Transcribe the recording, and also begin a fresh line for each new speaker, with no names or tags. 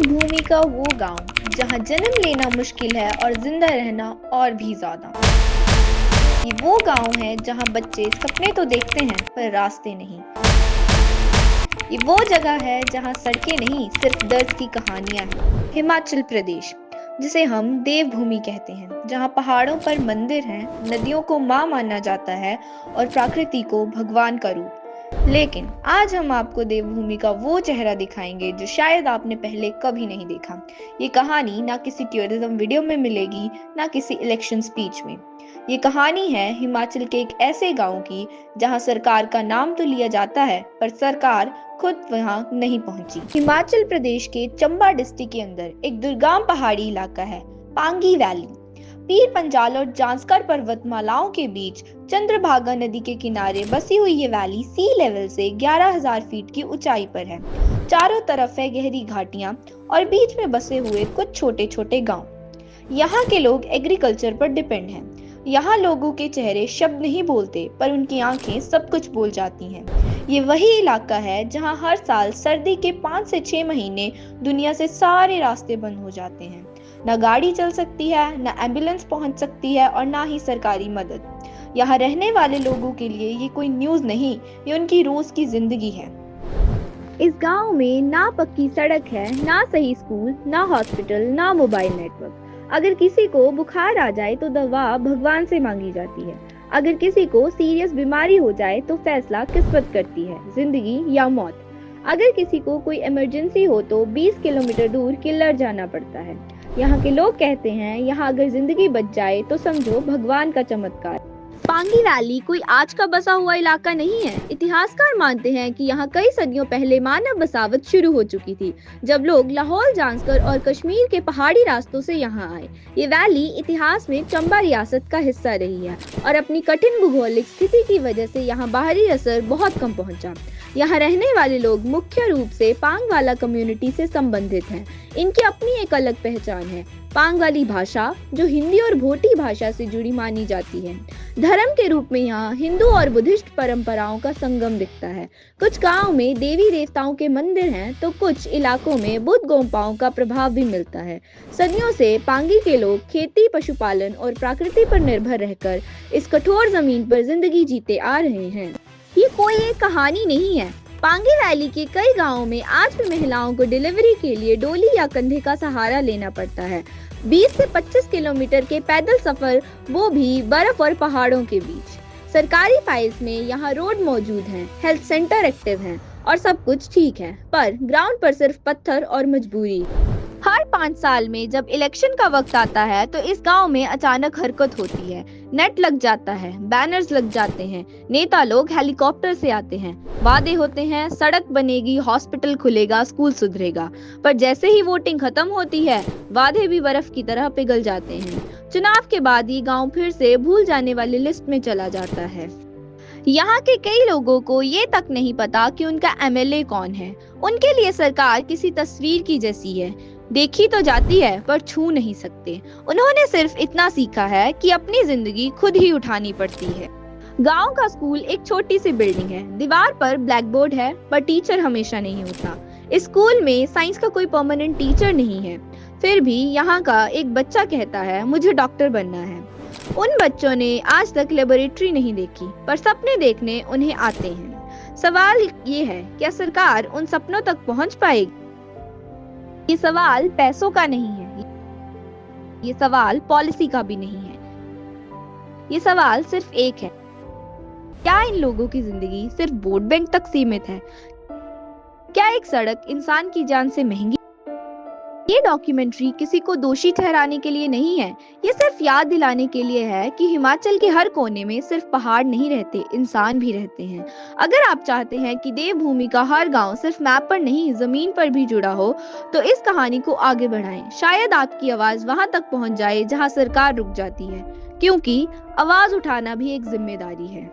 देवभूमि का वो गांव जहां जन्म लेना मुश्किल है और जिंदा रहना और भी ज्यादा। ये वो गांव है जहां बच्चे सपने तो देखते हैं पर रास्ते नहीं। ये वो जगह है जहां सड़कें नहीं सिर्फ दर्द की कहानियां हैं। हिमाचल प्रदेश, जिसे हम देवभूमि कहते हैं, जहां पहाड़ों पर मंदिर हैं, नदियों को माँ माना जाता है और प्रकृति को भगवान का रूप। लेकिन आज हम आपको देवभूमि का वो चेहरा दिखाएंगे जो शायद आपने पहले कभी नहीं देखा। ये कहानी ना किसी टूरिज्म वीडियो में मिलेगी, ना किसी इलेक्शन स्पीच में। ये कहानी है हिमाचल के एक ऐसे गांव की जहां सरकार का नाम तो लिया जाता है पर सरकार खुद वहां नहीं पहुंची। हिमाचल प्रदेश के चंबा डिस्ट्रिक्ट के अंदर एक दुर्गम पहाड़ी इलाका है, पांगी वैली। पीर पंजाल और जांस्कर पर्वतमालाओं के बीच चंद्रभागा नदी के किनारे बसी हुई ये वैली सी लेवल से 11,000 फीट की ऊंचाई पर है। चारों तरफ है गहरी घाटियां और बीच में बसे हुए कुछ छोटे छोटे गांव। यहाँ के लोग एग्रीकल्चर पर डिपेंड हैं। यहाँ लोगों के चेहरे शब्द नहीं बोलते पर उनकी आंखें सब कुछ बोल जाती हैं। ये वही इलाका है जहाँ हर साल सर्दी के 5 से 6 महीने दुनिया से सारे रास्ते बंद हो जाते हैं। ना गाड़ी चल सकती है, ना एम्बुलेंस पहुंच सकती है और ना ही सरकारी मदद। यहाँ रहने वाले लोगों के लिए ये कोई न्यूज़ नहीं, ये उनकी रोज की जिंदगी है। इस गांव में ना पक्की सड़क है, ना सही स्कूल, ना हॉस्पिटल, ना मोबाइल नेटवर्क। अगर किसी को बुखार आ जाए तो दवा भगवान से मांगी जाती है। अगर किसी को सीरियस बीमारी हो जाए तो फैसला किस्मत करती है, जिंदगी या मौत। अगर किसी को कोई इमरजेंसी हो तो 20 किलोमीटर दूर किल्लर जाना पड़ता है। यहाँ के लोग कहते हैं यहाँ अगर जिंदगी बच जाए तो समझो भगवान का चमत्कार। पांगी वैली कोई आज का बसा हुआ इलाका नहीं है। इतिहासकार मानते हैं कि यहाँ कई सदियों पहले मानव बसावट शुरू हो चुकी थी, जब लोग लाहौल, जांस्कर और कश्मीर के पहाड़ी रास्तों से यहाँ आए। ये वैली इतिहास में चंबा रियासत का हिस्सा रही है और अपनी कठिन भूगोलिक स्थिति की वजह से यहाँ बाहरी असर बहुत कम पहुँचा। यहाँ रहने वाले लोग मुख्य रूप से पांग वाला कम्युनिटी से संबंधित हैं। इनकी अपनी एक अलग पहचान है, पांग वाली भाषा, जो हिंदी और भोटी भाषा से जुड़ी मानी जाती है। धर्म के रूप में यहाँ हिंदू और बुद्धिस्ट परंपराओं का संगम दिखता है। कुछ गांव में देवी देवताओं के मंदिर हैं तो कुछ इलाकों में बुद्ध गोम्पाओं का प्रभाव भी मिलता है। सदियों से पांगी के लोग खेती, पशुपालन और प्रकृति पर निर्भर रहकर इस कठोर जमीन पर जिंदगी जीते आ रहे हैं। ये कोई एक कहानी नहीं है। पांगी वैली के कई गांवों में आज भी महिलाओं को डिलीवरी के लिए डोली या कंधे का सहारा लेना पड़ता है। 20 से 25 किलोमीटर के पैदल सफर, वो भी बर्फ और पहाड़ों के बीच। सरकारी फाइल्स में यहाँ रोड मौजूद हैं, हेल्थ सेंटर एक्टिव हैं और सब कुछ ठीक है, पर ग्राउंड पर सिर्फ पत्थर और मजबूरी। हर 5 साल में जब इलेक्शन का वक्त आता है तो इस गांव में अचानक हरकत होती है। नेट लग जाता है, बैनर्स लग जाते हैं, नेता लोग हेलीकॉप्टर से आते हैं, वादे होते हैं, सड़क बनेगी, हॉस्पिटल खुलेगा, स्कूल सुधरेगा। पर जैसे ही वोटिंग खत्म होती है, वादे भी बर्फ की तरह पिघल जाते हैं। चुनाव के बाद ये गांव फिर से भूल जाने वाली लिस्ट में चला जाता है। यहाँ के कई लोगों को ये तक नहीं पता कि उनका एमएलए कौन है। उनके लिए सरकार किसी तस्वीर की जैसी है, देखी तो जाती है पर छू नहीं सकते। उन्होंने सिर्फ इतना सीखा है कि अपनी जिंदगी खुद ही उठानी पड़ती है। गांव का स्कूल एक छोटी सी बिल्डिंग है, दीवार पर ब्लैक बोर्ड है पर टीचर हमेशा नहीं होता। इस स्कूल में साइंस का कोई परमानेंट टीचर नहीं है। फिर भी यहाँ का एक बच्चा कहता है मुझे डॉक्टर बनना है। उन बच्चों ने आज तक लेबोरेटरी नहीं देखी पर सपने देखने उन्हें आते हैं। सवाल ये है, क्या सरकार उन सपनों तक पहुँच पाएगी? ये सवाल पैसों का नहीं है, ये सवाल पॉलिसी का भी नहीं है। ये सवाल सिर्फ एक है, क्या इन लोगों की जिंदगी सिर्फ वोट बैंक तक सीमित है? क्या एक सड़क इंसान की जान से महंगी? ये डॉक्यूमेंट्री किसी को दोषी ठहराने के लिए नहीं है, ये सिर्फ याद दिलाने के लिए है कि हिमाचल के हर कोने में सिर्फ पहाड़ नहीं रहते, इंसान भी रहते हैं। अगर आप चाहते हैं कि देवभूमि का हर गांव सिर्फ मैप पर नहीं जमीन पर भी जुड़ा हो तो इस कहानी को आगे बढ़ाएं। शायद आपकी आवाज वहां तक पहुंच जाए जहां सरकार रुक जाती है, क्योंकि आवाज उठाना भी एक जिम्मेदारी है।